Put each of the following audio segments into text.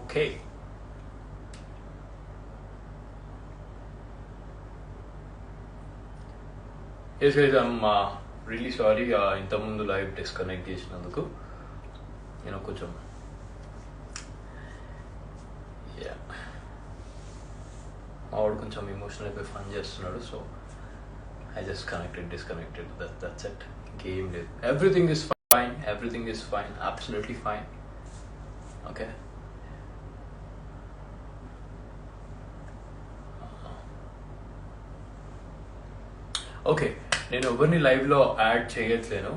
Okay. Yes, guys, I'm really sorry. ఇంతకుముందు live disconnect చేసినందుకు కొంచెం మా వాడు కొంచెం ఎమోషనల్ అయిపోయి ఫన్ చేస్తున్నాడు. So I just disconnected. That's it. Game లేదు. Everything is fine. Absolutely fine. Okay. Okay. నేను ఎవరిని లైవ్లో add చేయట్లేను.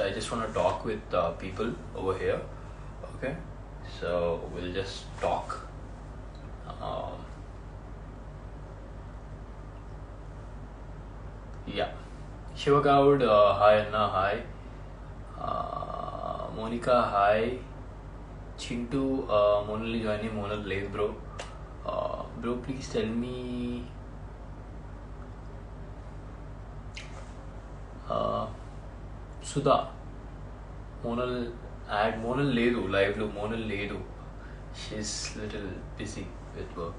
I just want to talk with people over here. Okay. So we'll just talk. Yeah. Shivagaud, hi Anna, hi. Monica, hi. Chintu, Monal joining, Monal late, bro. Bro, please tell me. Sudha, Monal add Monal ledu live lo Monal ledu. She's little busy with work.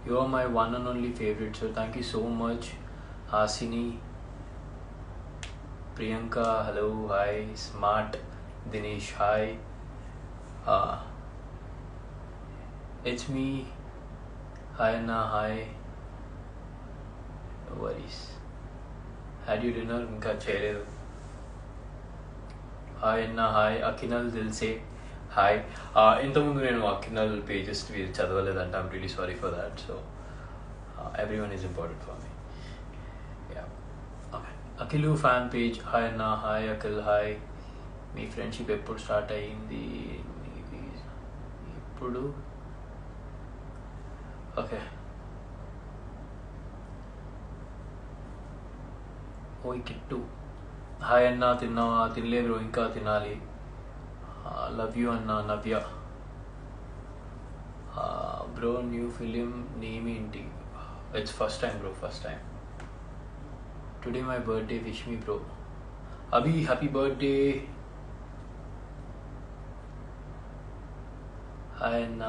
You are my one and only favorite, so thank you so much. Hasini, Priyanka, hello, hi. Smart, Dinesh, hi. It's me. Hi Anna, hi. No worries. Had you dinner? Inka cheyaledu. Hi Anna, hi. Akinal Dil se hi. ఇంతకుముందు నేను అకినల్ pages చదవలేదంటే I'm really sorry for that. So everyone is important for me. Yeah. Okay. Akhilu fan page. Hi Anna, hi Akhil, hi. Me friendship ఎప్పుడు start అయ్యింది? ఇప్పుడు okay. ఓయ్ kit, hi అన్న, తిన్నావా? తినలేదు, ఇంకా తినాలి. లవ్ యూ అన్న. Navya bro, new film name ఏంటి? It's first time bro, first time. Today my birthday, wish me bro. Abhi, happy birthday. Hi అన్న,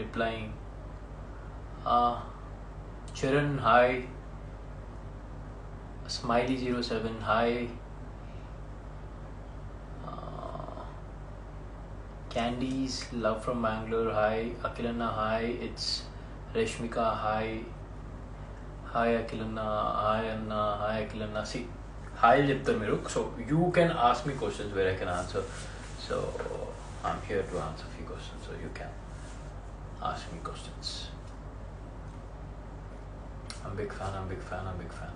replying. Charan, hi. Smiley07, hi. Candies, love from Bangalore, hi. Akhilana, hi. It's Reshmika, hi. Hi Akhilana, hi Anna, hi Akhilana. See, hi చెప్తారు మీరు. So you can ask me questions where I can answer. So I'm here to answer few questions, so you can ask me questions. I'm big fan.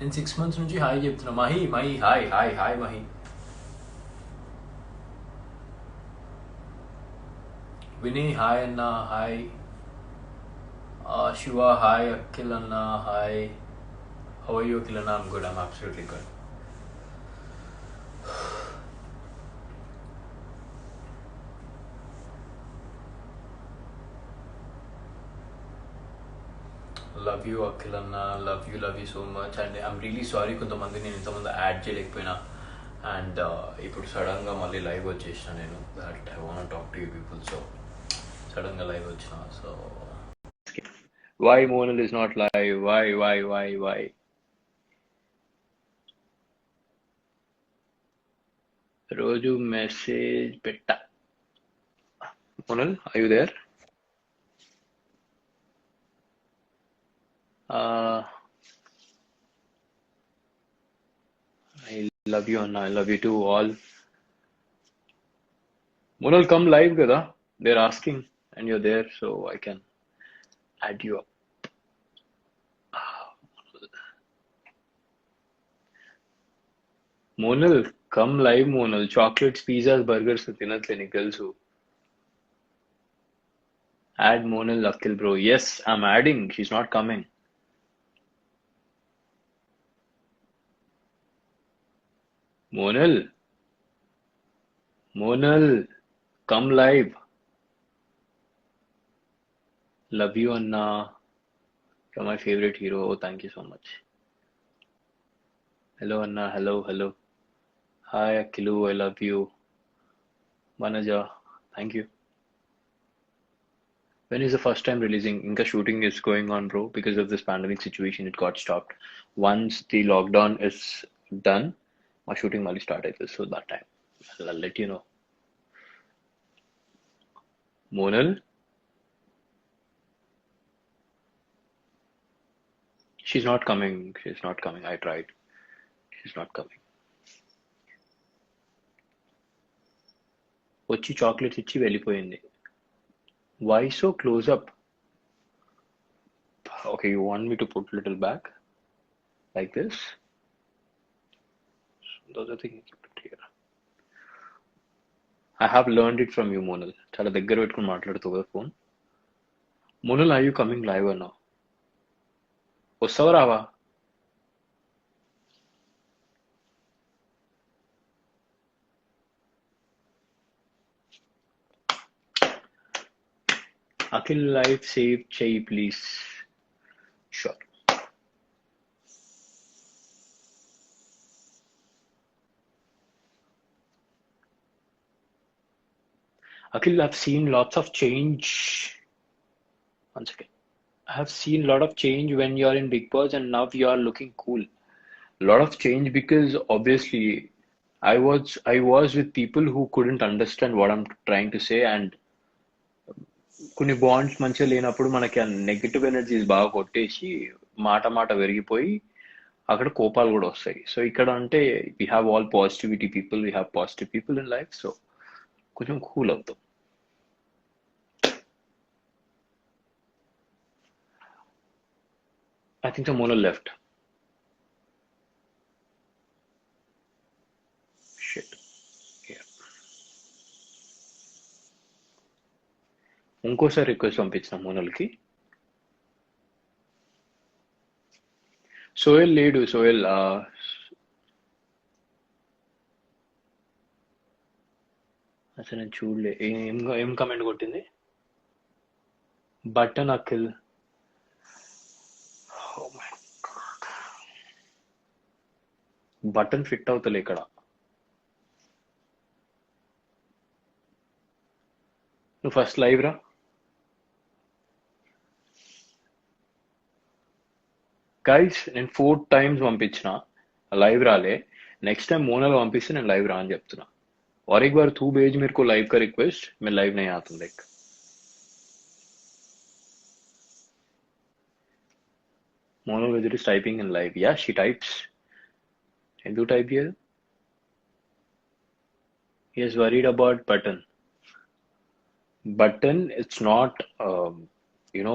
నేను 6 months నుంచి hi చెప్తున్నా. Mahi hi Mahi. Vinay, hi అన్న, hi. Shiva, hi. Akhil అన్న, hi. How are you Akhil అన్న? I'm good, I'm absolutely good. Love you Akhil అన్న, love you so much. And I'm really sorry, కొంతమంది నేను ఇంతమంది యాడ్ చేయలేకపోయినా. అండ్ ఇప్పుడు సడన్గా మళ్ళీ లైవ్ వచ్చేసిన నేను. That I want talk to you people. So సడన్గా లైవ్ వచ్చిన. So why Monal is not live? Why రోజు మెసేజ్ పెట్టా. Monal, are you there? I love you Anna, I love you too all. Monal, come live kada? They're asking and you're there, so I can add you up. Monal, come live Monal. Chocolates, pizzas, burgers tinatle నీకు తెలుసు. Add Monal Akhil bro. Yes, I'm adding. She's not coming. Monal, come live. Love you Anna. You're my favorite hero. Oh, thank you so much. Hello, Anna. Hello, hello. Hi, Akilu. I love you. Manaja. Thank you. When is the first time releasing? Inka shooting is going on, bro. Because of this pandemic situation, it got stopped. Once the lockdown is done, my shooting mali start this. So that time, I'll let you know. Monal, she's not coming. She's not coming. I tried. She's not coming. వచ్చి chocolates ఇచ్చి వెళ్ళిపోయింది. Why so close up? Okay, you want me to put little back like this? Those are things here. I have learned it from you, Monal. చాలా దగ్గర పెట్టుకుని మాట్లాడుతావు కదా phone. Monal, are you coming live or no? వస్తావా రావా? Akhil live save చెయ్యి please. Sure. Akhil, I've seen lots of change. One second. I have seen a lot of change when you're in Big Boss and now you are looking cool. A lot of change because obviously I was with people who couldn't understand what I'm trying to say and కొన్ని bonds మంచిగా లేనప్పుడు మనకి ఆ negative energies బాగా కొట్టేసి మాట మాట పెరిగిపోయి అక్కడ కోపాలు కూడా వస్తాయి. సో ఇక్కడ అంటే we have all positivity people, we have positive people in life. So కొంచెం కూల్ అవుతాం. I think the Monal left. Shit. Yeah. ఇంకోసారి రిక్వెస్ట్ పంపించిన మోనల్కి. సోయల్ లేడు. సోయల్ అసలు నేను చూడలే. ఏం కమెంట్ కొట్టింది? బటన్ అఖిల్. బటన్ ఫిట్ అవుతలే ఇక్కడ. నువ్వు ఫస్ట్ లైవ్ రా. గైస్ నేను 4 times పంపించిన, लाइव రాలే. नेक्स्ट टाइम मोनल పంపిస్తే నేను లైవ్ రా అని చెప్తున్నా. और एक बार तू भेज मेरे को लाइव का रिक्वेस्ट, मैं लाइव नहीं आता हूँ. देख मोनल विजर is typing in live. Yeah she types. Can you type here? He is worried about button. Button, it's not,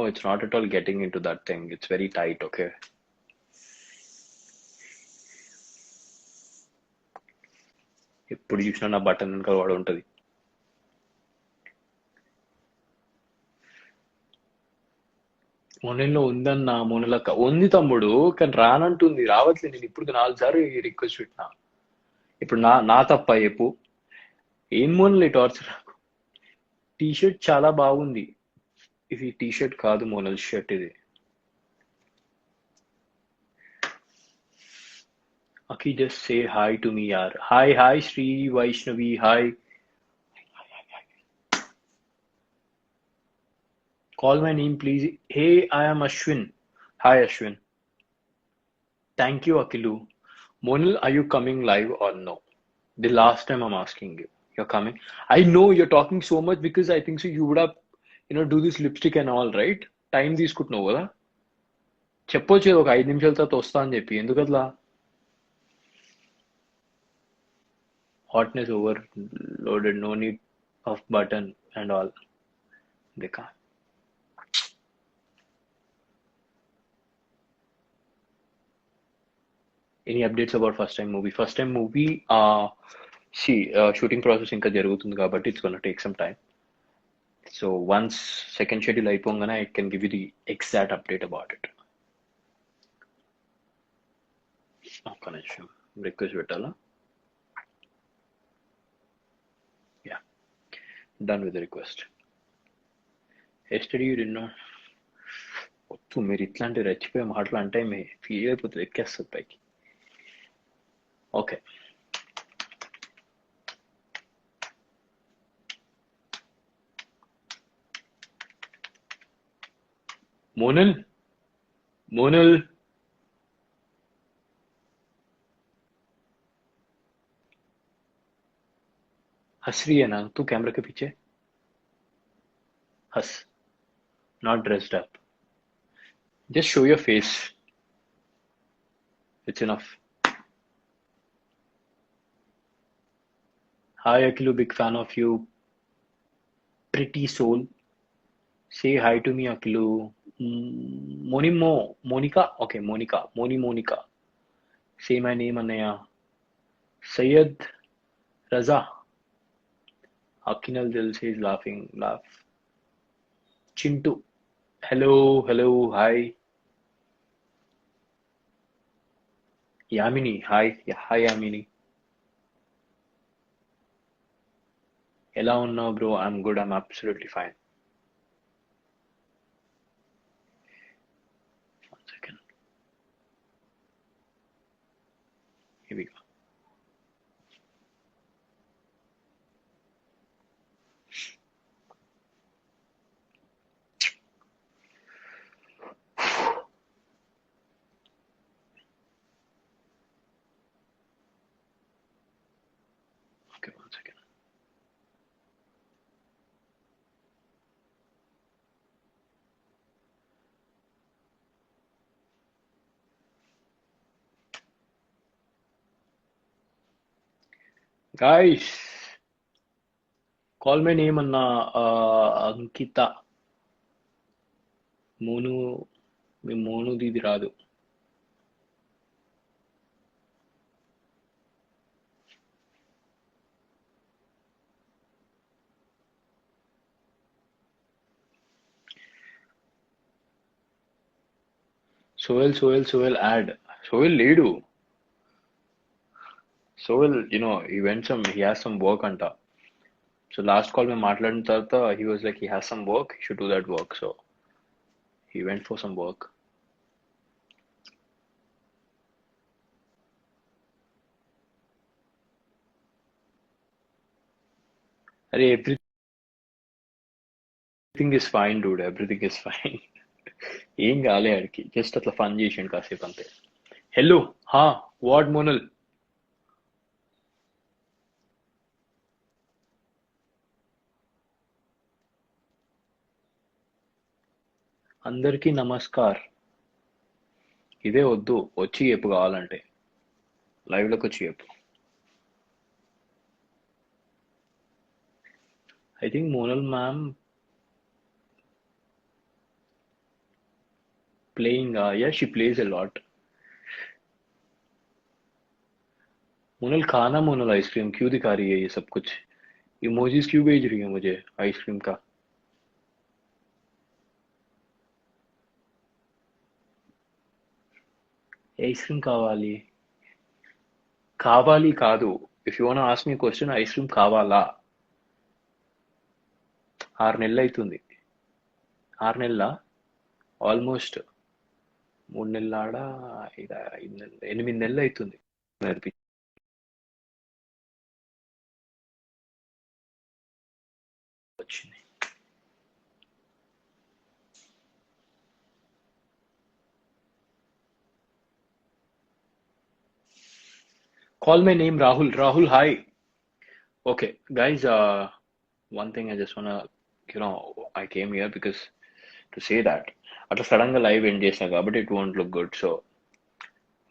it's not at all getting into that thing. It's very tight, okay? ఇప్పుడు చూసినా నా button వెనకాల వాడు ఉంటుంది. మొనల్లో ఉందన్నా. మొనలక్క ఉంది తమ్ముడు, కానీ రానంటుంది. రావట్లేదు. నేను ఇప్పుడు 4 సార్లు రిక్వెస్ట్ పెట్టినా. ఇప్పుడు నా తప్ప చెప్పు. ఏం మోనల్ టార్చర్ నాకు. టీ షర్ట్ చాలా బాగుంది. ఇది టీ షర్ట్ కాదు మోనల్, షర్ట్ ఇది. Aki, just say hi to me, yaar. Hi, Sri Vaishnavi. Hi. Call my name, please. Hey, I am Ashwin. Hi, Ashwin. Thank you, Akilu. Monal, are you coming live or no? The last time I'm asking you. You're coming. I know you're talking so much because I think so you would have, do this lipstick and all, right? Time తీసుకుంటున్నావు కదా. చెప్పొచ్చు ఒక 5 నిమిషాల తర్వాత వస్తా అని చెప్పి. ఎందుకు అట్లా? Hotness overloaded, no need of button and all. They can't. Any updates about first time movie? First time movie, shooting process ఇంకా జరుగుతుంది కాబట్టి it's gonna take some time. So once second schedule అయిపోగానే I can give you the exact update about it. ఒక్క నిమిషం request పెట్టాలా? Yeah, done with the request. Yesterday you did not. వద్దు మీరు ఇట్లాంటి రెచ్చిపోయే మాటలు అంటే ఫీల్ అయిపోతుంది, ఎక్కేస్తుంది పైకి. Okay. Monal, हंस रही है ना तू कैमरा के पीछे? हंस, not dressed up. Just show your face. It's enough. Hi Akilu, big fan of you. Pretty soul. Say hi to me, Akilu. Monica? Okay, Monica. Say my name, Anaya. Sayed Raza. Akinal Dil says laughing. Laugh. Chintu. Hello, hi. Yamini, hi. Yeah, hi Yamini. Ella unna bro, I'm good, I'm absolutely fine. One second. Here we go. Okay, one second. Guys, call my name Anna. Ankita. Monu. మీ మోను దీది రాదు. Soel add. Soel లేడు. Soel, he has some work anta. So last call మేము మాట్లాడిన తర్వాత he was like he has some work, he should do that work. So he went for some work. అరే everything is fine dude, everything is fine. ఏం కాలే ఆడికి, just అట్లా fun చేసిండు కాసేపు అంతే. హలో హా వాట్ మోనల్? అందరికీ నమస్కార్. ఇదే వద్దు, వచ్చి చెప్పు కావాలంటే, లైవ్లోకి వచ్చి చెప్పు. I think Monal ma'am playing, yeah, she plays a lot. Monal खाना, मोनल आइसक्रीम क्यों दिखा रही है ये सब कुछ? इमोजीज क्यों भेज रही है मुझे आइसक्रीम का? आइसक्रीम కావాలి. కావాలి కాదు. If you want ask me question, ice cream కావాలా? 6 నెలలు అవుతుంది. 6 నెలల ఆల్మోస్ట్ 3 నెలల ఆడ 5 నెలలు 8 నెలలు అవుతుంది. వచ్చింది. Call my name Rahul. Rahul, hi. Okay, guys, one thing I just wanna, I came here because to say that అట్లా సడన్ గా లైవ్ ఎండ్ చేసినా కాబట్టి it won't look good. So,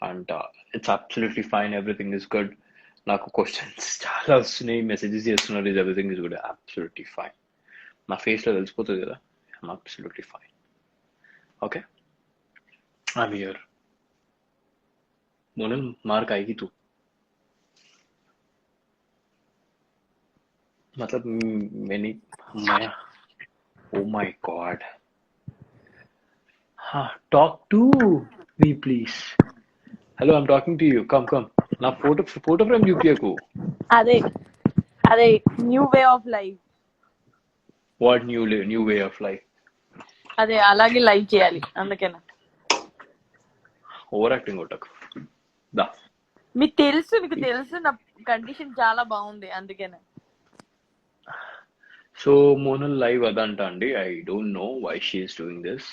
and it's absolutely fine, everything is good. నాకు questions చాలా వస్తున్నాయి, messages చేస్తున్నారు, is everything is good, absolutely fine. నా face లో తెలిసిపోతుంది కదా, I'm absolutely fine. Okay, I'm here. Monal mark आएगी तू, मतलब मैं oh my god. हाँ, talk to me please. Hello, I'm talking to you. Come. నా ఫోటో ఫ్రేమ్ చూపియకు. అదే new way of life. What new way of life? అదే అలాగే live చేయాలి, అందుకేనా. Over acting కొట్టకు. దా మీకు తెలుసు నా కండిషన్ చాలా బాగుంది అందుకనే. సో మోనల్ లైవ్ అదంట అండి. I don't know why she is doing this.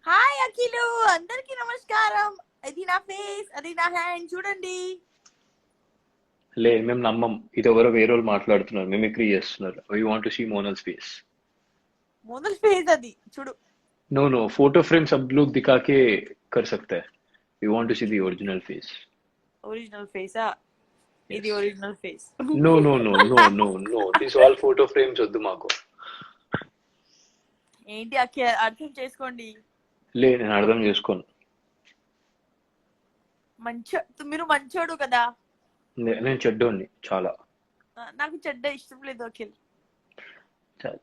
Hi అఖిలు, అందరికి నమస్కారం. అది నా ఫేస్, అది నా హ్యాండ్ చూడండి. లే, మేము నమ్మం. ఇది ఎవరో వేరే వాళ్ళు మాట్లాడుతున్నారు, మిమిక్రీ చేస్తున్నారు. We want to see Monal's face. Monal face అది చూడు. नो फोटो फ्रेम सब लोग दिखा के कर सकते हैं. We want to see the original face. ఒరిజినల్ ఫేసా? ఇది original face. No. This all photo frames వద్దు మాకు. ఏంటి అర్థం చేసుకోండి. లే, నేను అర్థం చేసుకోను. మీరు మంచోడు కదా. నేను చెడ్డోని చాలా. నాకు చెడ్డ ఇష్టం లేదు అఖిల్.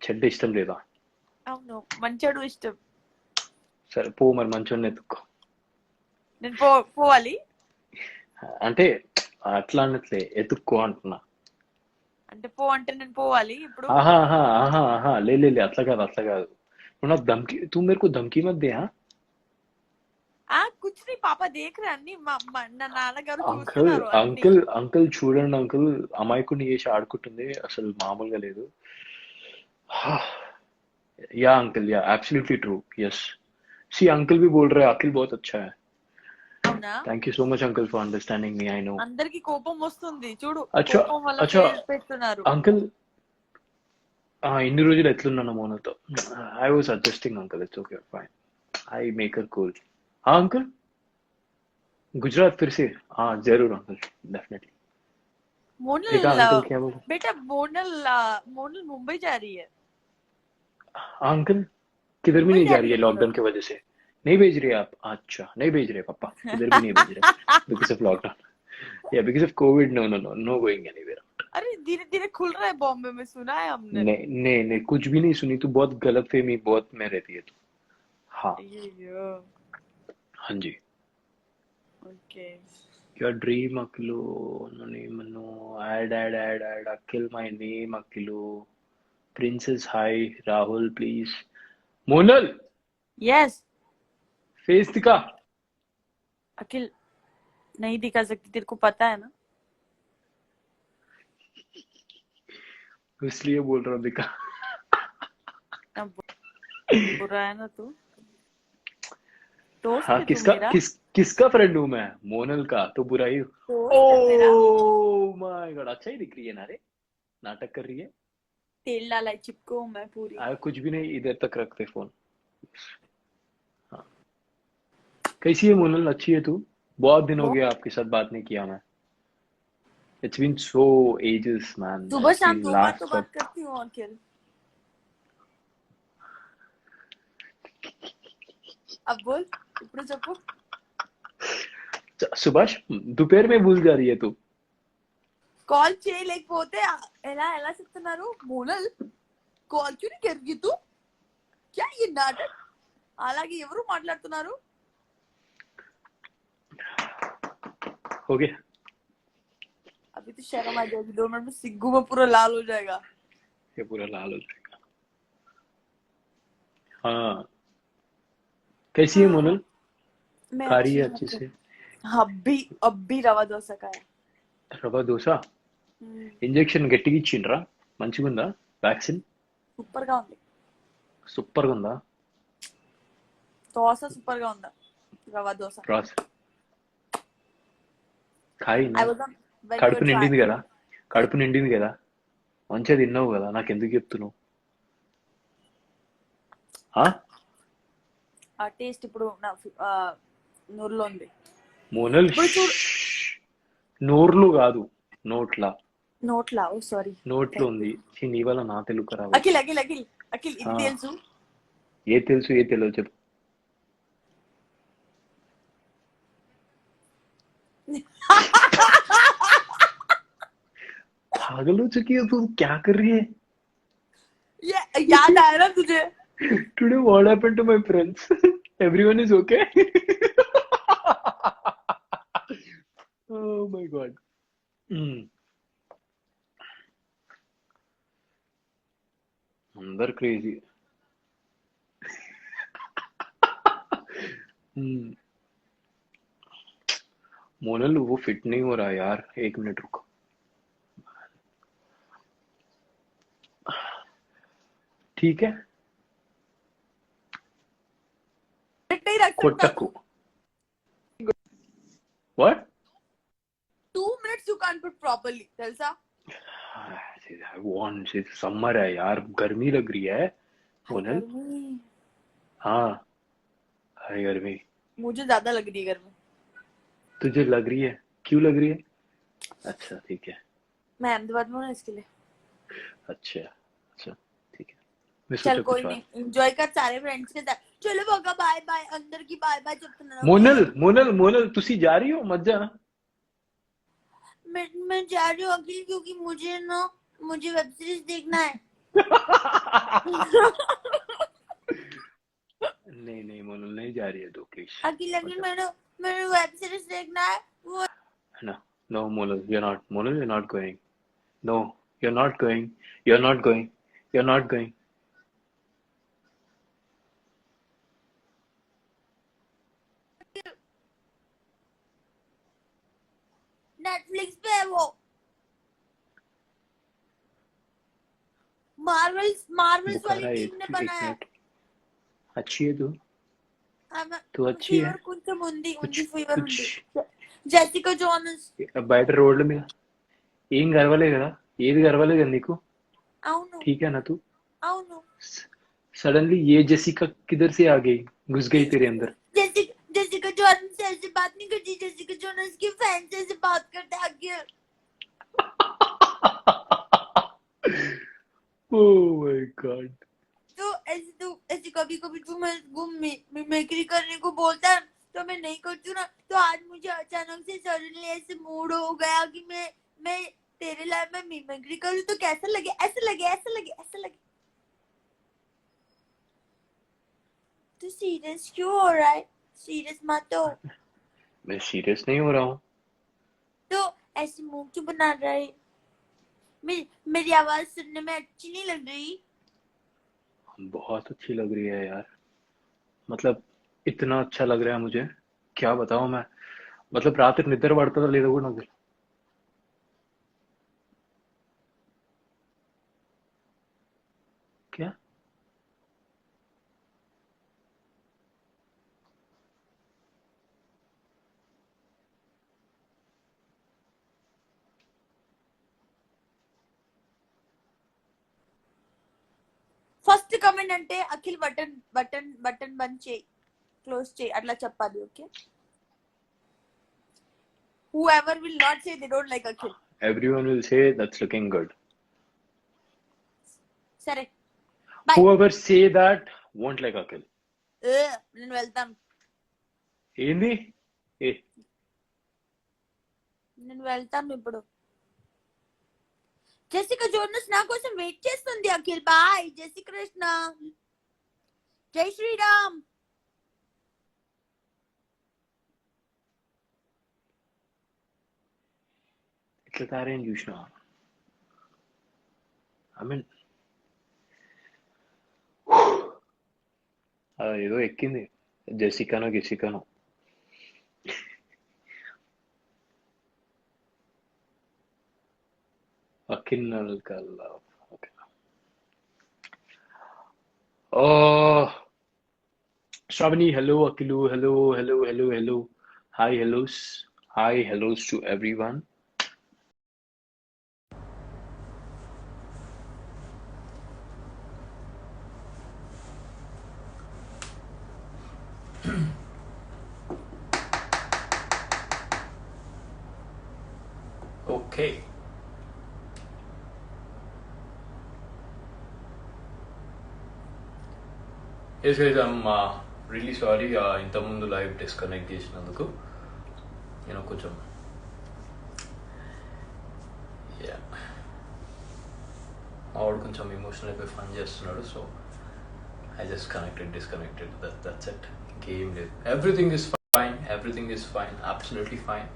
చెడ్డ ఇష్టం లేదా? అవును, మంచోడు ఇష్టం. సరే పో, మరి మంచోడిని ఎత్తుక్కో. నేను పోవాలి అంటే అట్లా అన్నట్లే, ఎత్తుక్కో అంటున్నా. అంటే అంటే నేను పోవాలి ఇప్పుడు. ले అట్లా కాదు. నువ్వు నాకు ధమ్కి, తూ మేరే కో ధమ్కి మత్ దే. कुछ नहीं पापा देख रहे అన్ని నా నాన్నగారు అంకుల్ చూస్తున్నారు. అంకుల్ చూడండి అంకుల్, అమాయకుడిని చేసి ఆడుకుంటుంది, అసలు మామూలుగా లేదు. या अंकल, या एब्सोल्युटली ट्रू. यस, सी अंकल भी बोल रहे हैं अखिल बहुत अच्छा है. అవునా? Thank you so much uncle for understanding me. I know. అందరికి కోపం వస్తుంది చూడు. अच्छा కోపం వల్ల अच्छा పెడుతున్నారు. अंकल, ఇన్ని రోజులు ఎట్లున్నాను మోనల్తో? I was adjusting uncle. It's okay, fine. I make her cool. Uncle Gujarat फिर से? हाँ जरूर अंकल, डेफिनेटली. मोनल अंकल क्या बोल? बेटा मोनल मुंबई जा रही है. अंकल किधर भी नहीं जा रही है लॉकडाउन की वजह से. नहीं भेज रहे आप? अच्छा, नहीं भेज रहे पापा, किधर भी नहीं भेज रहे बिकॉज ऑफ लॉकडाउन. या because of Covid. No going anywhere. अरे धीरे धीरे खुल रहा है बॉम्बे में, सुना है हमने. नहीं कुछ भी नहीं सुनी. तू बहुत गलत फहमी बहुत में रहती है तू. हाँ हाँ जी. Okay. Your dream Akhilu, no name, no. Add. Akhil my name Akhilu. Princess hi. Rahul please. Monal. Yes. Face दिखा. अखिल नहीं दिखा सकती, तेरे को पता है ना. इसलिए बोल रहा हूँ दिखा. बुरा है ना तू. दोस्त हाँ, है तू मेरा. किसका फ्रेंड हूँ मैं? मोनल का. तो बुरा ही. ओह माय गॉड, अच्छा ही दिख रही है ना रे. नाटक कर रही है. तेल डाला चिपको मैं पूरी. कुछ भी नहीं, इधर तक रखते फोन. हाँ. कैसी है मोनल? अच्छी है तू? बहुत दिन हो गया आपके साथ बात नहीं किया मैं. It's been so ages man. सुबह शाम 2 बार तो बात करती हूँ अखिल. अब बोल, ఇప్పుడు చెప్పు. సుభాష్, दोपहर में भूल जा रही है तू. కాల్ చేయలేకపోతే ఎలా చెప్తున్నారు? మోనల్ కాల్ క్యూ नहीं कर रही तू? क्या ये नाटक? అలాగే ఎవరు మాట్లాడుతున్నారు? हो गया. अभी तो शर्म आ जाएगी, 2 मिनट में सिग्गू में पूरा लाल हो जाएगा. ये पूरा लाल हो जाएगा. हाँ, कैसी है मोनल? खा रही है अच्छे से? అబ్బి రవా దోశ కాయ. రవా దోశ? ఇంజెక్షన్ గట్టిగా ఇచ్చిండ్రా? మంచిగా ఉందా వ్యాక్సిన్? సూపర్ గా ఉంది. సూపర్ గా ఉందా? దోశ సూపర్ గా ఉందా? రవా దోశ ఖాయి. కడుపు నిండింది కదా, మంచిగా తిన్నావు కదా, నాకు ఎందుకు చెప్తున్నావు? ఆ టేస్ట్ ఇప్పుడు నా నోరులో ఉంది. మోనల్ నోర్లు కాదు, నోట్లా. ఓ సారీ, నోట్లో ఉంది. నీ వల్ల నా తెలుగు ఖరాబ్. అఖిల్ ఇది తెలుసు. ఏ తెలియదు చెప్పు. पागल हो चुकी है तू, क्या कर रही है? याद आया ना तुझे? Today what happened to my friends? Everyone is okay? Oh my god. अंदर crazy. मोनल वो फिट नहीं हो रहा यार, 1 मिनट रुको। ठीक है, नहीं रख सकता कोटकू। What? 2 minutes you can't put properly, तेलसा। समर है यार, गर्मी लग रही है हाय मोनल। गर्मी। हाँ, हाय गर्मी। मुझे ज्यादा लग रही है गर्मी। तुझे लग रही है? क्यों लग रही है? अच्छा ठीक है। मैं अहमदाबाद में हूँ ना, इसके लिए। अच्छा अच्छा, ठीक है। मैं चल सोचा कोई कुछ और। नहीं, एंजॉय कर सारे फ्रेंड्स के साथ। चलो बाबा, बाय बाय, अंदर की बाय बाय जब तक मोनल मोनल मोनल, तुसी जा रही हो? मत जाना। मैं जा रही हूँ अखिल, क्योंकि मुझे वेब सीरीज देखना है। नहीं नहीं मोनल, नहीं जा रही है तो प्लीज अखिल मत अखिल जा। मैंने वेब सीरीज देखना है वो। No, no, Monal, you're not. Monal, you're not going. No, you're not going. You're not going. You're not going. Netflix पे है वो। मार्वल्स बुखार वाली है, टीम ने एक बनाया है। मिनट। अच्छी है तू? तू अच्छी है? ఫీవర్ కొంచెం ఉంది कुछ ఫీవర్ कुछ ఉంది. Jessica Jonas. బయట రోడ్ల మీద ఏం గర్వలే కదా? ఏది గర్వలే కదా నీకు? అవును ठीक है ना तू? అవును. सडनली ये जेसिका किधर से आ गई, घुस गई तेरे अंदर? जेसिका जॉनस से ऐसे बात नहीं करती, जेसिका जॉनस की फैन से ऐसे बात करते हैं आगे। Oh my God. तो ऐसे कभी कभी तू मैं मिमिक्री करने को बोलता है तो मैं नहीं करती हूँ ना। तो आज मुझे अचानक से सडनली ऐसे मूड हो गया कि मैं तेरे लाइफ में मिमिक्री करूँ तो कैसा लगे, ऐसा लगे, ऐसा लगे, ऐसा लगे। तू सीरियस क्यों हो रहा है? सीरियस मत हो। मैं सीरियस नहीं हो रहा हूँ। तो ऐसे मुंह क्यों बना रहा है? मेरी आवाज सुनने में अच्छी नहीं लग रही? बहुत अच्छी लग रही है यार, मतलब इतना अच्छा लग रहा है मुझे, क्या बताऊं मैं। मतलब रात निद्र पड़ता ले ना। क्या? ఫస్ట్ కమెంట్ అంటే అఖిల్ బటన్ బటన్ బటన్ బంద్ చేయి, క్లోజ్ చేయి, అట్లా చెప్పాలి. Okay, whoever will not say they don't like Akhil. Everyone will say that's looking good. సరే bye. Whoever say that won't like Akhil. నేను వెళ్తాను. ఏంది? ఏ నేను వెళ్తాను ఇప్పుడు. జెసికా జోనస్ నా కోసం వెయిట్ చేస్తుంది అఖిల్. బాయ్. జై శ్రీకృష్ణ, జై శ్రీరామ్. ఇట్లా తారేం చూసినా? ఐ మీన్ ఏదో ఎక్కింది, జెసికానో గెసికానో. Akhil నల్కల్లా. Okay. Oh Shravani, hello. Akilu, hello, hello, hello, hello. Hi, hellos. Hi, hellos to everyone. Okay. Yes guys, I'm really sorry ఇంతకుముందు లైవ్ డిస్కనెక్ట్ చేసినందుకు. కొంచెం మావాడు కొంచెం ఎమోషనల్ అయిపోయి ఫన్ చేస్తున్నాడు. So I just disconnected, that's it. ఇంకేం లేదు. Everything is fine, absolutely fine.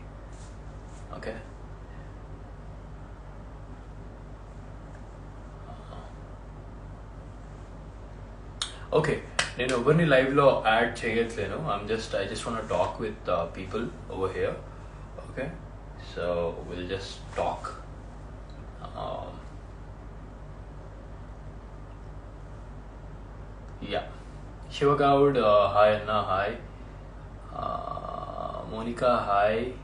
Okay. Okay, నేను ఎవరిని లైవ్లో యాడ్ చేయట్లేను. I just want talk with people over here. Okay, so we'll just talk. Um, yeah, Shivagaud, hi Anna, hi. Monica, hi.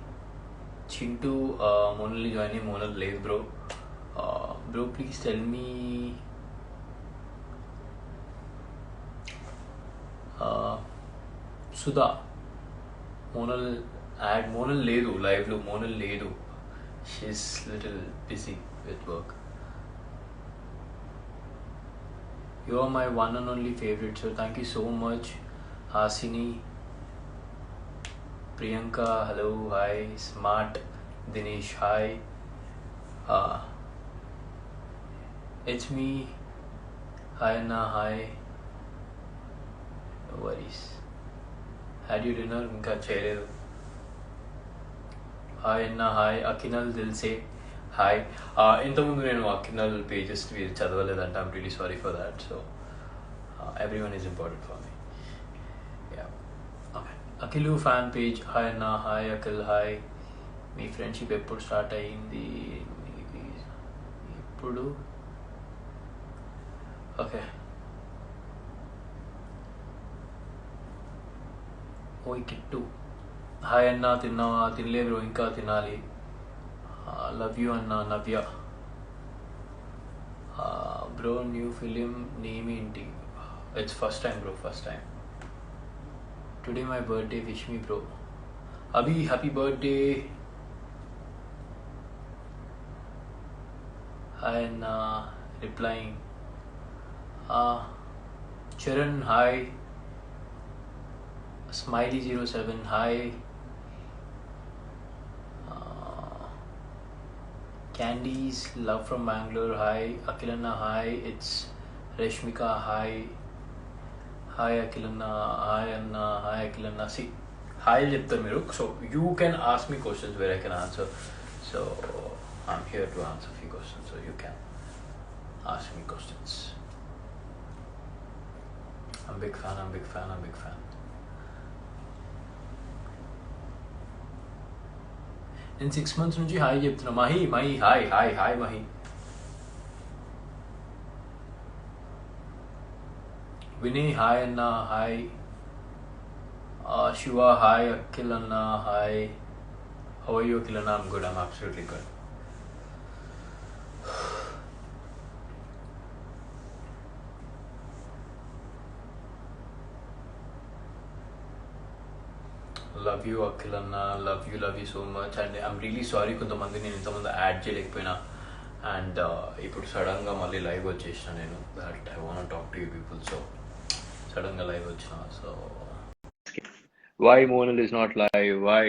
Chintu, Monal joining. Monal late, bro. Bro, please tell me. Sudha, Monal add Monal ledu live lo Monal ledu. She's little busy with work. You are my one and only favorite, so thank you so much. Hasini, Priyanka, hello, hi. Smart, Dinesh, hi. It's me. Hi Anna, hi. No worries. Had you dinner? Inka cheyaledu. Hi Anna, hi. Akinal Dil se hi. ఇంతకుముందు నేను అకినల్ pages చదవలేదంటే I'm really sorry for that. So everyone is important for me. Yeah. Okay. Akhilu fan page. Hi Anna, hi Akhil, hi. Me friendship ఎప్పుడు start అయ్యింది? ఇప్పుడు okay. ఓయ్ kit, hi అన్న, తిన్నావా? తినలేదు, ఇంకా తినాలి. లవ్ యూ అన్న. Navya, bro new film name ఏంటి? It's first time bro, first time. Today my birthday, wish me bro. Abhi, happy birthday. Hi అన్న, replying. Charan, hi. Smiley07, hi. Candies, love from Bangalore, hi. Akhilanna, hi. It's Reshmika, hi. Hi Akhilanna, hi Anna, hi Akhilanna. See, hi చెప్తారు మీరు. So you can ask me questions where I can answer. So I'm here to answer few questions. So you can ask me questions. I'm big fan. నేను 6 months నుంచి hi చెప్తున్నా. Mahi hi Mahi. Vinay, hi అన్న, hi. Shiva, hi. Akhil అన్న, hi. How are you Akhil అన్న? I'm good, I'm absolutely good. Love you Akhil అన్న, love you so much. And I'm really sorry, కొంతమంది నేను ఇంతమంది యాడ్ చేయలేకపోయినా. అండ్ ఇప్పుడు సడన్గా మళ్ళీ లైవ్ వచ్చేసిన నేను. That I want talk to you people. So సడన్గా లైవ్ వచ్చిన. So why Monal is not live? Why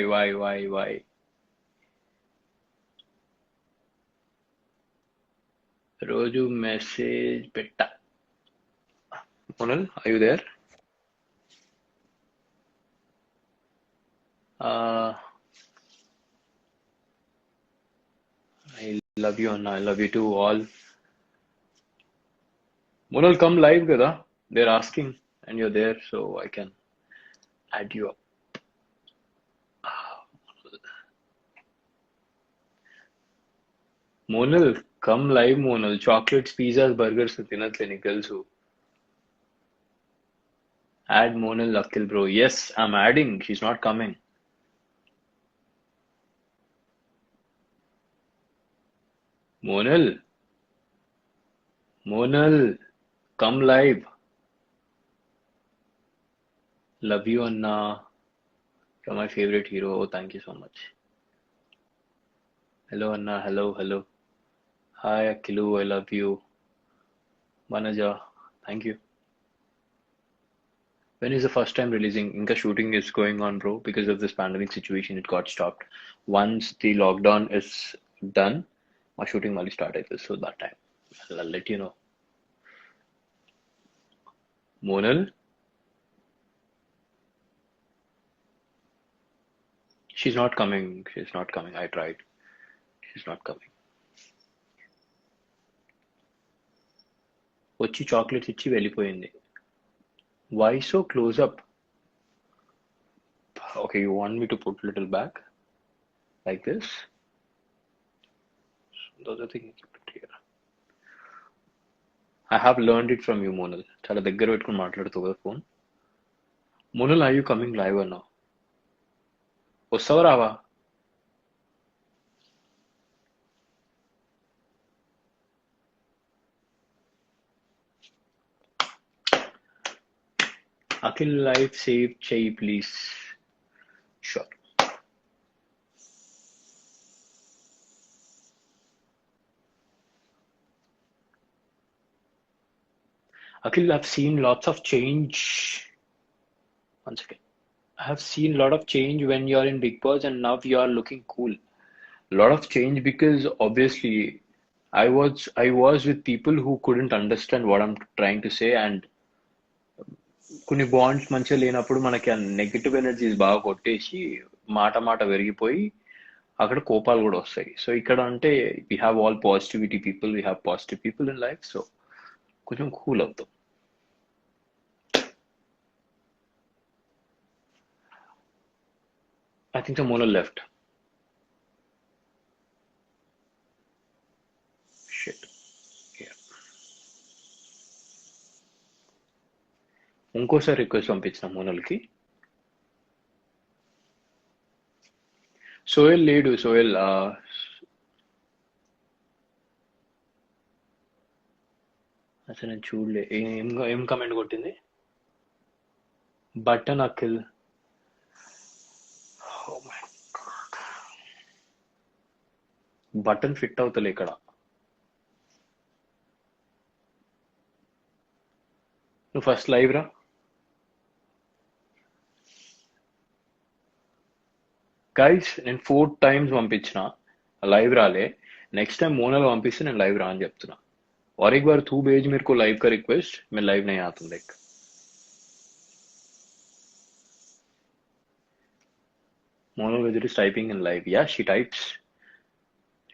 రోజు మెసేజ్ పెట్టా. Monal, are you there? I love you Anna, I love you too all. Monal, come live kada? They're asking and you're there, so I can add you up. Monal, come live Monal. Chocolates, pizzas, burgers tinatle nikalsu. Add Monal Akhil bro. Yes, I'm adding. She's not coming. Monal, come live. Love you Anna. You're my favorite hero. Oh, thank you so much. Hello Anna. Hello. Hi Akhilu, I love you. Manaja, thank you. When is the first time releasing? Inka shooting is going on bro. Because of this pandemic situation, it got stopped. Once the lockdown is done, my shooting will start at this. So that time I'll let you know. Monal, she's not coming. I tried. She's not coming. Vachi chocolates ichi vellipoyindi. Why so close up? Okay, you want me to put little back? like this. So those are things you put here. I have learned it from you, Monal. చాలా దగ్గర పెట్టుకుని మాట్లాడుతావు కదా phone. Monal, are you coming live or no? వస్తావా రావా? Akhil live save చెయ్యి please. Sure. Akhil, I've seen lots of change. One second. I have seen a lot of change when you're in Bigg Boss and now you are looking cool. A lot of change because obviously I was with people who couldn't understand what I'm trying to say, and కొన్ని bonds మంచిగా లేనప్పుడు మనకి ఆ negative energies బాగా కొట్టేసి మాట మాట పెరిగిపోయి అక్కడ కోపాలు కూడా వస్తాయి. సో ఇక్కడ అంటే we have all positivity people, we have positive people in life, so కొంచెం కూల్ అవుతాం. I think the Monal left. Shit. Yeah. ఇంకోసారి రిక్వెస్ట్ పంపించిన మోనల్కి. సోయల్ లేడు. సోయల్ అసలు నేను చూడలే. ఏం కమెంట్ కొట్టింది? బటన్ అఖిల్. బటన్ ఫిట్ అవుతలే ఇక్కడ. నువ్వు ఫస్ట్ లైవ్ రా. గైస్ నేను 4 times పంపించిన, लाइव राले. नेक्स्ट टाइम मोनल पंपिస్తే నేను లైవ్ రా అని చెప్తున్నా. और एक बार तू भेज मेरे को लाइव का रिक्वेस्ट, मैं लाइव नहीं आता हूँ. देख Monal visit is typing in live. Yeah she types.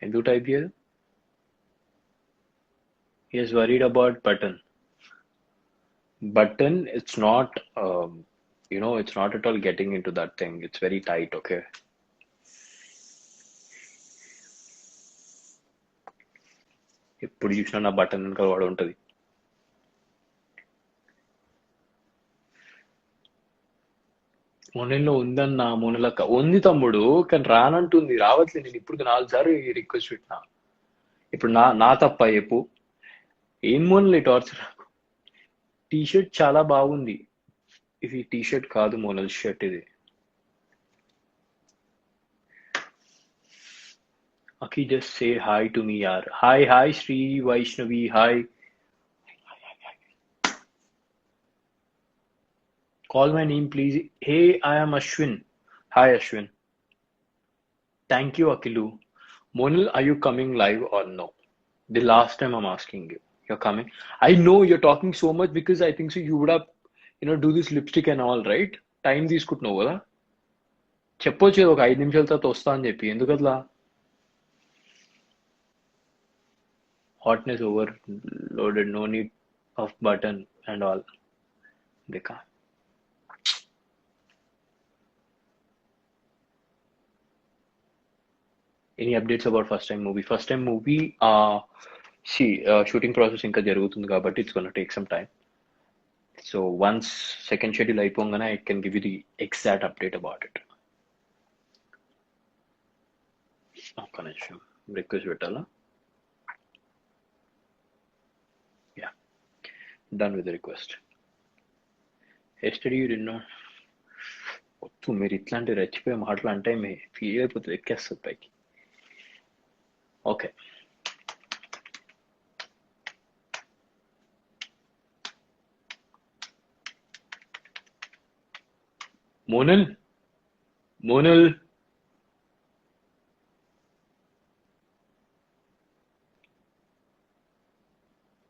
Can you type here? He is worried about button. Button, it's not, it's not at all getting into that thing. It's very tight, okay? ఇప్పుడు చూసినా నా button వెనక వాడు ఉంటుంది. మొన్నలో ఉందన్న మొన్నలక్క ఉంది తమ్ముడు, కానీ రానంటుంది, రావట్లేదు. నేను ఇప్పుడు 4 సార్లు రిక్వెస్ట్ పెట్టినా. ఇప్పుడు నా తప్ప చెప్పు. ఏం మొన్నలే టార్చర్. టీ షర్ట్ చాలా బాగుంది. ఇది టీ షర్ట్ కాదు మోనల్ షర్ట్ ఇది. Aki, just say hi to me, yaar. Hi, Sri Vaishnavi, hi. Call my name, please. Hey, I am Ashwin. Hi, Ashwin. Thank you, Akilu. Monal, are you coming live or no? The last time I'm asking you. You're coming? I know you're talking so much because I think so you would have, do this lipstick and all, right? Time తీసుకుంటున్నావు కదా. చెప్పొచ్చు ఒక 5 నిమిషాల తర్వాత వస్తా అని చెప్పి. ఎందుకట్లా? Hotness overloaded, no need of button and all. Dekha. Any updates about first time movie? First time movie, shooting process ఇంకా జరుగుతుంది కాబట్టి it's gonna take some time. So once second schedule అయిపోగానే I can give you the exact update about it. ఒక్క నిమిషం request పెట్టాలా? Yeah, done with the request. Yesterday you did not. వద్దు మీరు ఇట్లాంటి రెచ్చిపోయే మాటలు అంటే మీ ఫీల్ అయిపోతుంది, ఎక్కేస్తుంది పైకి. ఓకే, मोनल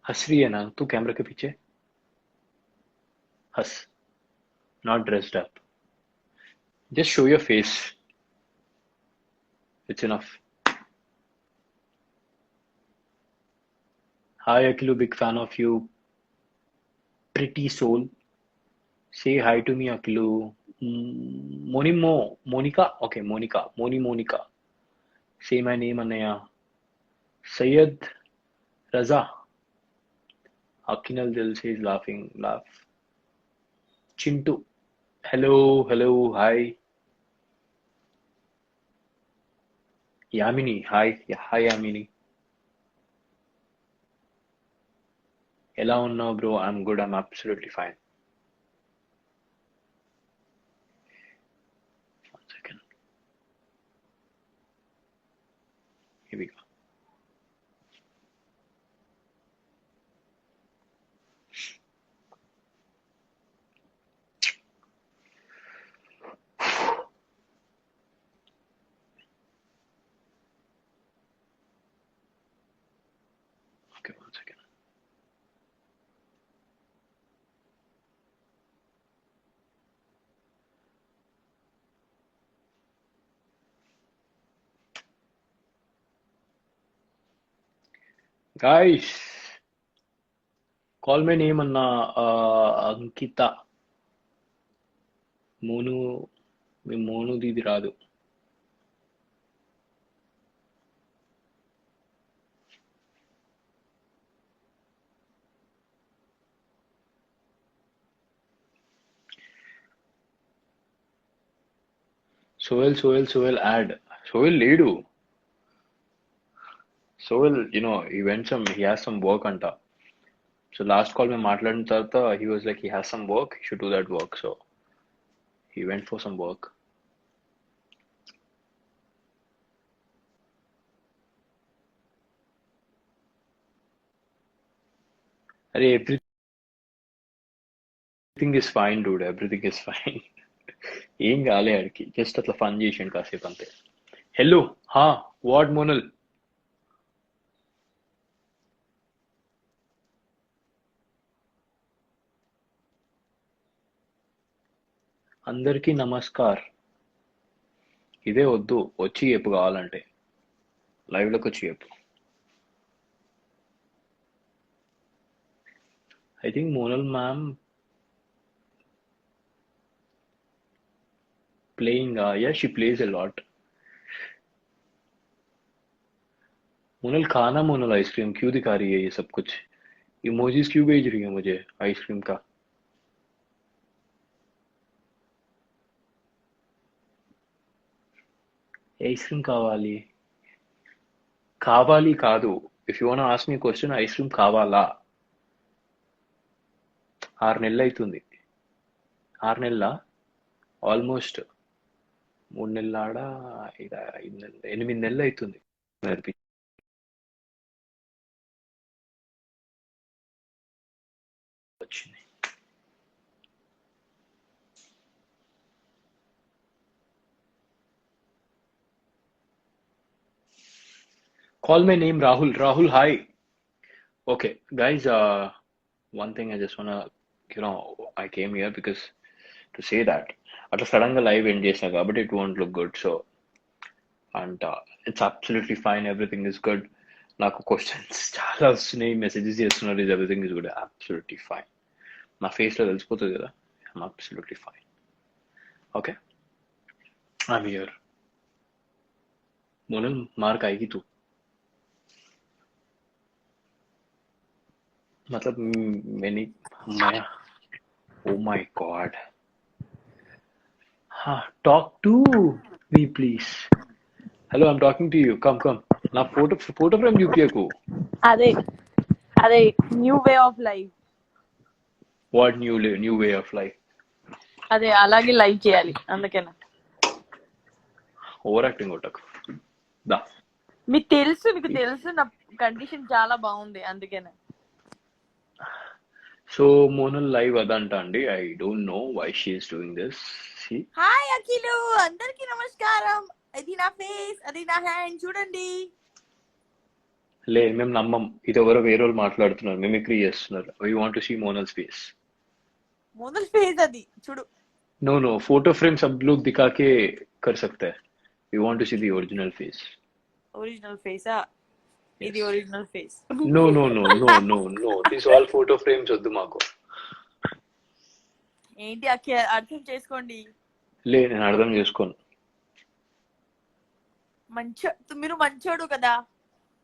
हंस रही है ना तू कैमरा के पीछे? हंस. Not dressed up. Just show your face. It's enough. Hi Akilu, big fan of you. Pretty soul. Say hi to me, Akilu. Monica. Okay, Monica. Monica. Say my name, Anaya. Sayyid Raza. Akinal Dil says laughing. Laugh. Chintu. Hello, hi. Yamini, hi. Yeah, hi Yamini. Ela unna bro, I'm good, I'm absolutely fine. One second. Here we go. Okay, one second. Guys, call my name Anna. Ankita. Monu. మీ మోను దీది రాదు. Soel add. Soel లేడు. Soel, he has some work anta. So last call మేము మాట్లాడిన తర్వాత he was like he has some work, he should do that work. So he went for some work. అరే everything is fine Dude, everything is fine. ఏం కాలే ఆడికి, just అట్లా fun చేసాడు కాసేపు అంతే. హలో హా వాట్ మోనల్. అందరికీ నమస్కార్. ఇదే వద్దు, వచ్చి చెప్పు కావాలంటే, లైవ్ లోకి వచ్చి చెప్పు. I think Monal ma'am playing, yeah, she plays a lot. Monal खाना, मोनल आइसक्रीम क्यों दिखा रही है ये सब कुछ, इमोजीज क्यों भेज रही है मुझे आइसक्रीम का. आइसक्रीम కావాలి, కావాలి కాదు. If you want ask me question, ice cream కావాలా. 6 నెలలు అవుతుంది. 6 నెలల ఆల్మోస్ట్ 3 నెలల ఆడ 5 నెలలు 8 నెలలు అవుతుంది. వచ్చింది. Call my name Rahul. Rahul, hi. Okay, guys, one thing I just wanna, I came here because to say that అట్లా సడన్ గా లైవ్ ఎండ్ చేసినా కాబట్టి it won't look good. So and it's absolutely fine, everything is good. నాకు questions చాలా వస్తున్నాయి, messages చేస్తున్నారు, is everything is good, absolutely fine. నా face లో తెలిసిపోతుంది కదా, I'm absolutely fine. Okay, I'm here. Monal mark आएगी तू, मतलब मैं ओ माय गॉड. हाँ, talk to me please. Hello, I'm talking to you. Come. నా ఫోటో ఫ్రేమ్ చూపియకు. అదే new way of life. What new way of life? అదే అలాగే live చేయాలి, అందుకేనా. Over acting కొట్టకు. దా, మీకు తెలుసు నా కండిషన్ చాలా బాగుంది, అందుకేనా. సో మోనల్ లైవ్ అదంట అండి. I don't know why she is doing this. Hi అఖిలు, అందరికి నమస్కారం. అది నా ఫేస్, అది నా హ్యాండ్, చూడండి. లేదు, మేము నమ్మం. ఇది ఎవరో వేరే వాళ్ళు మాట్లాడుతున్నారు, మిమిక్రీ చేస్తున్నారు. We want to see Monal's face. Monal face అది చూడు. नो, फोटो फ्रेम सब लोग दिखा के कर सकते हैं. We want to see the original face. Original ఫేసా? ఇది original face. No. These all photo frames వద్దు మాకు. ఏంటి అఖి, అర్థం చేసుకోండి. లే, నేను అర్థం చేసుకోను. మీరు మంచోడు కదా.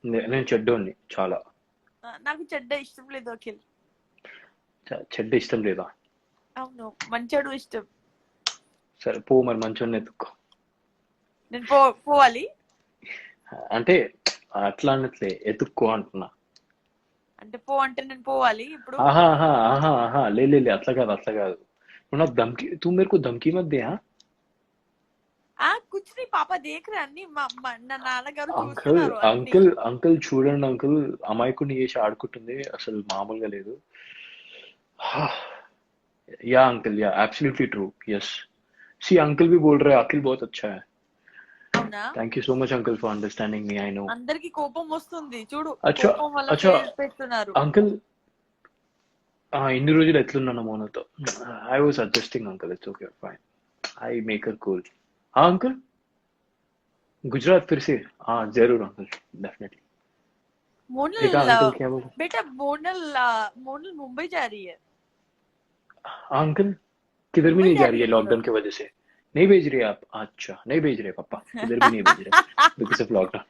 నేను చెడ్డోడిని చాలా. నాకు చెడ్డ ఇష్టం లేదు అఖిల్. చెడ్డ ఇష్టం లేదా? అవును, మంచోడు ఇష్టం. సరే పో మరి, మంచోడిని ఎత్తుక్కో. నేను పోవాలి అంటే అట్లా అనట్లే, ఎత్తుక్కో అంటున్నా. అంటే అంటే నేను పోవాలి ఇప్పుడు. ले అట్లా కాదు. నువ్వు నాకు ధమ్కి, తూ మేरे को धमकी मत दे. कुछ नहीं पापा देख रहे అన్ని నా నాన్నగారు అంకుల్ చూస్తున్నారు. అంకుల్ అంకుల్ చూడండి అంకుల్, అమాయకుడిని చేసి ఆడుకుంటుంది, అసలు మామూలుగా లేదు. या अंकल, या एब्सोल्युटली ट्रू, यस. सी अंकल भी बोल रहे हैं अखिल बहुत अच्छा है. అవునా? Thank you so much uncle for understanding me. I know. అందరికి కోపం వస్తుంది చూడు. अच्छा కోపం వల్ల अच्छा పెడుతున్నారు. अंकल ఇన్ని రోజులు ఎట్లున్నాను మోనల్తో? I was adjusting uncle, it's okay fine. I make her cool. Uncle Gujarat फिर से? हाँ जरूर अंकल, डेफिनेटली. मोनल अंकल क्या बोल? बेटा मोनल मुंबई जा रही है. अंकल किधर भी मुंबई नहीं जा जा रही रही है है लॉकडाउन की वजह से. नहीं भेज रहे आप? अच्छा नहीं भेज रहे पापा, किधर भी नहीं भेज रहे बिकॉज ऑफ लॉकडाउन.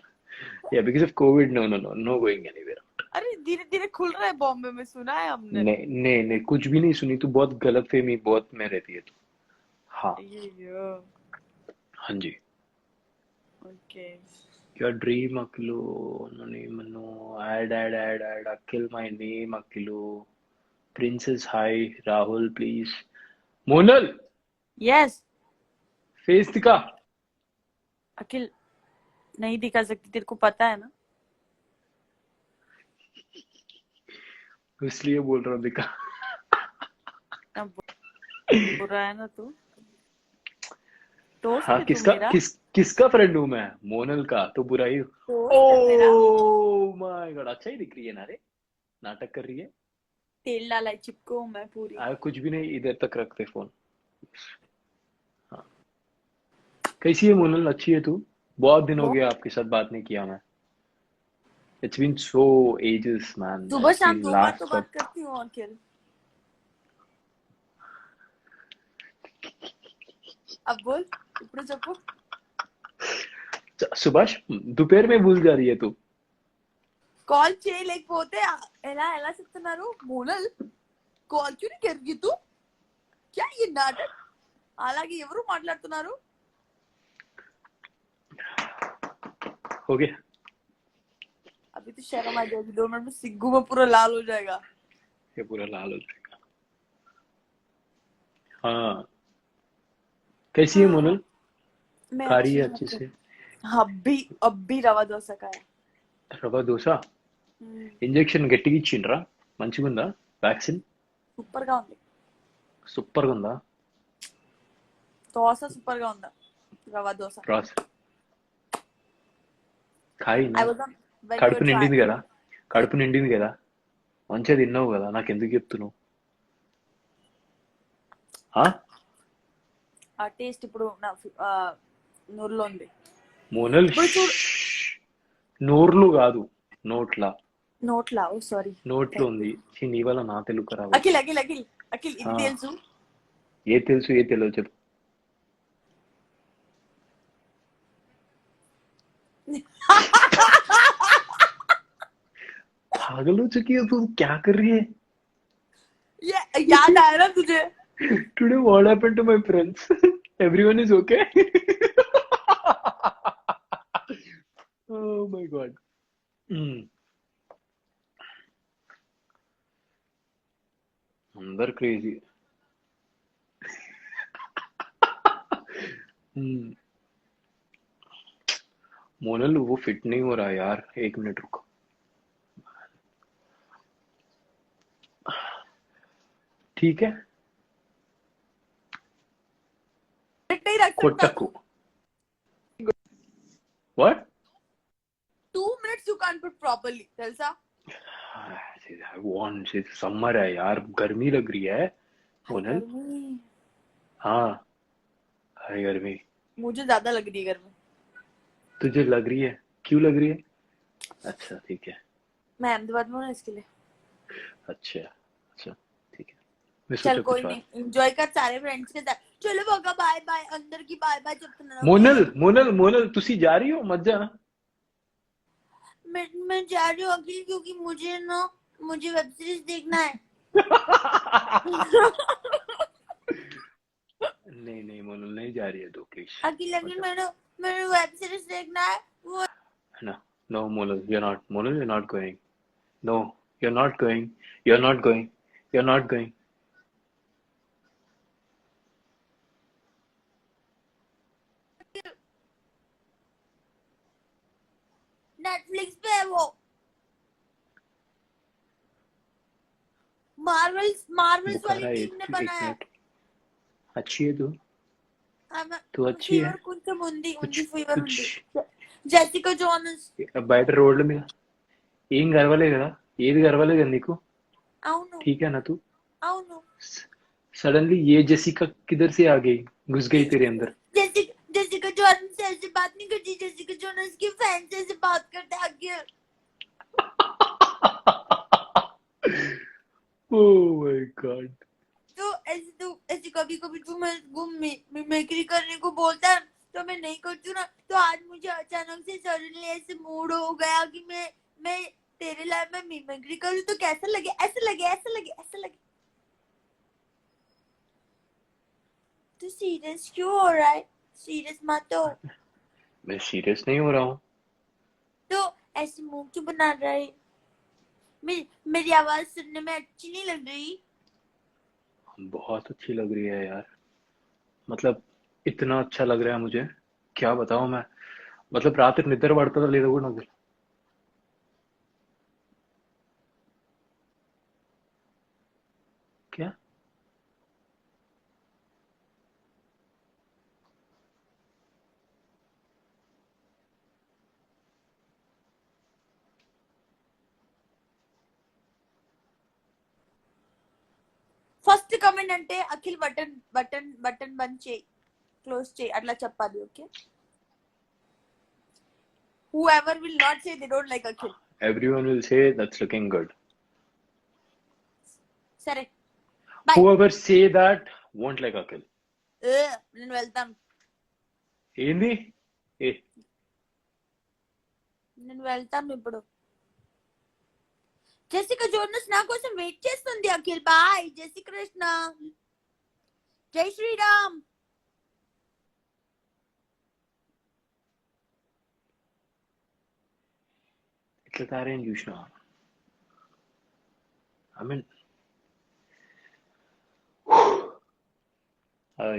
या because of Covid. No no no no going anywhere. अरे धीरे धीरे खुल रहा है बॉम्बे में, सुना है हमने. नहीं कुछ भी नहीं सुनी. तू बहुत गलत फहमी बहुत में रहती है तू. हाँ हाँ जी. Okay. Your dream Akilu, no name no. Add Akhil my name Akilu. Princess hi, Rahul please. Monal. Yes. Face दिखा. अखिल नहीं दिखा सकती, तेरे को पता है ना. इसलिए बोल रहा हूँ दिखा. बोल रहा है ना तू. दोस्त हाँ है तू किसका मेरा. किसका फ्रेंड हूँ मैं? मोनल का. तो बुरा ही. ओह माय गॉड, अच्छा ही दिख रही है ना रे, नाटक कर रही है. तेल डाला है, चिपको मैं पूरी. कुछ भी नहीं, इधर तक रखते फोन. हाँ कैसी है मोनल? अच्छी है तू? बहुत दिन हो गया आपके साथ बात नहीं किया मैं. It's been so ages man. सुबह शाम Actually, दो बार तो बात करती हूँ अखिल. अब बोल ఇప్పుడు చెప్పు. సుభాష్ दोपहर में भूल जा रही है तू. కాల్ చేయలేకపోతే ఎలా చెప్తున్నారు? మోనల్ కాల్ क्यों नहीं कर रही तू? क्या ये नाटक? అలాగే ఎవరు మాట్లాడుతున్నారు? हो गया. अभी तो शर्म आ जाएगी, 2 मिनट में सिग्गू में पूरा लाल हो जाएगा. ये पूरा लाल हो जाएगा. हाँ कैसी है मोनल? खा रही है अच्छे से? అబ్బి రవ దోశ కాయ. రవ దోశ. ఇంజెక్షన్ గట్టిగా ఇచ్చిండ్రా? మంచిగా ఉందా వ్యాక్సిన్? సూపర్ గా ఉంది. సూపర్ గా ఉందా? దోశ సూపర్ గా ఉందా? రవ దోశ ఖాయి నా. కడుపు నిండింది కదా, కడుపు నిండింది కదా, మంచిగా తిన్నావు కదా, నాకు ఎందుకు చెప్తున్నావు? ఆ టేస్ట్ ఇప్పుడు నా నోరులో ఉంది. మోనల్ నోర్లు కాదు, నోట్లా. ఓ సారీ, నోట్లో ఉంది. నీ వల్ల నా తెలుగు ఖరాబ్. అఖిల్ అఖిల్ అఖిల్ అఖిల్ ఇది తెలుసు. ఏ తెలుసు చెప్పు. पागल हो चुकी है तू, क्या कर रही है? ये याद आया ना तुझे? Today what happened to my friends? Everyone is okay? Oh my god. अंदर क्रेजी. मोनल वो फिट नहीं हो रहा यार, 1 मिनट रुको. ठीक है नहीं रख सकता तू. What? 2 minutes you can't put properly. తెలుసా? I want it. Summer है यार, गर्मी लग रही है मोनल. हाँ है गर्मी. मुझे ज्यादा लग रही है गर्मी. तुझे लग रही है? क्यों लग रही है? अच्छा ठीक है. मैं अहमदाबाद में हूँ इसके लिए. अच्छा ठीक है. चल कोई नहीं, एंजॉय कर सारे फ्रेंड्स के साथ. चलो बाबा बाय बाय अंदर की बाय बाय చెప్తున్నాను मोनल तुसी जा रही हो? मत जा. मैं जा रही हूँ अखिल क्योंकि मुझे वेब सीरीज देखना है नहीं मोनल नहीं जा रही है तू, प्लीज. अखिल मैंने वेब सीरीज देखना है वो No Monal, you're not going. No, you're not going. You're not going. You're not going. Netflix पे है वो मार्वल्स वाली बुखारा टीम ने एक बनाया मिनट. अच्छी है तू? तू अच्छी है? ఫీవర్ కొంచెం ఉంది कुछ ఫీవర్ कुछ ఉంది జెసికా జోనస్ బయట రోడ్ల మీద ఏం గర్వలే కదా, ఏది గర్వలే కదా నీకు? అవును ठीक है ना तू? అవును सडनली ये जेसिका किधर से आ गई, घुस गई तेरे अंदर? जेसिका जॉनस से ऐसे बात नहीं करती जेसिका जोनस की फैन से ऐसे बात करता है आगे ओह माय गॉड. तो ऐसे कभी कभी तू मैं मिमिक्री करने को बोलता है तो मैं नहीं करती हूँ ना तो आज मुझे अचानक से सडनली ऐसे मूड हो गया कि मैं तेरे लाइफ में मिमिक्री करूँ तो कैसा लगे ऐसा लगे तू सीरियस क्यों हो रहा है सीरियस मत हो मैं सीरियस नहीं हो रहा हूँ. तो ऐसे मुंह क्यों बना रहा है मेरी आवाज सुनने में अच्छी नहीं लग रही बहुत अच्छी लग रही है यार. मतलब इतना अच्छा लग रहा है मुझे, क्या बताऊं मैं. मतलब रात निद्र पड़ता లేదు కూడా నాకు. क्या? ఫస్ట్ కమెంట్ అంటే అఖిల్ బటన్ బంద్ చేయి క్లోజ్ చేయి అట్లా చెప్పాలి okay whoever will not say they don't like Akhil Everyone will say that's looking good. సరే by Whoever say that won't like Akhil. నేను వెళ్తాను ఏంది? ఏ నేను వెళ్తాను ఇప్పుడు జెసికా జోనస్ నా కోసం వెయిట్ చేస్తుంది అఖిల్ బాయ్ జై శ్రీకృష్ణ జై శ్రీరామ్ ఇట్లా తారేం చూసినా? ఐ మీన్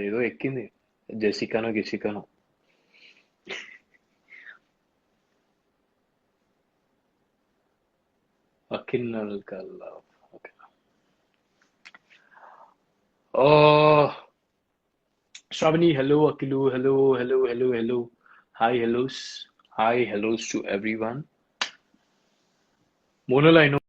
ఏదో ఎక్కింది జెసికానో గెసికానో. అఖిల్ का love. Okay. Oh, Shravani, hello. Akhilu, hello. Hi, hellos to everyone. Monal, I know.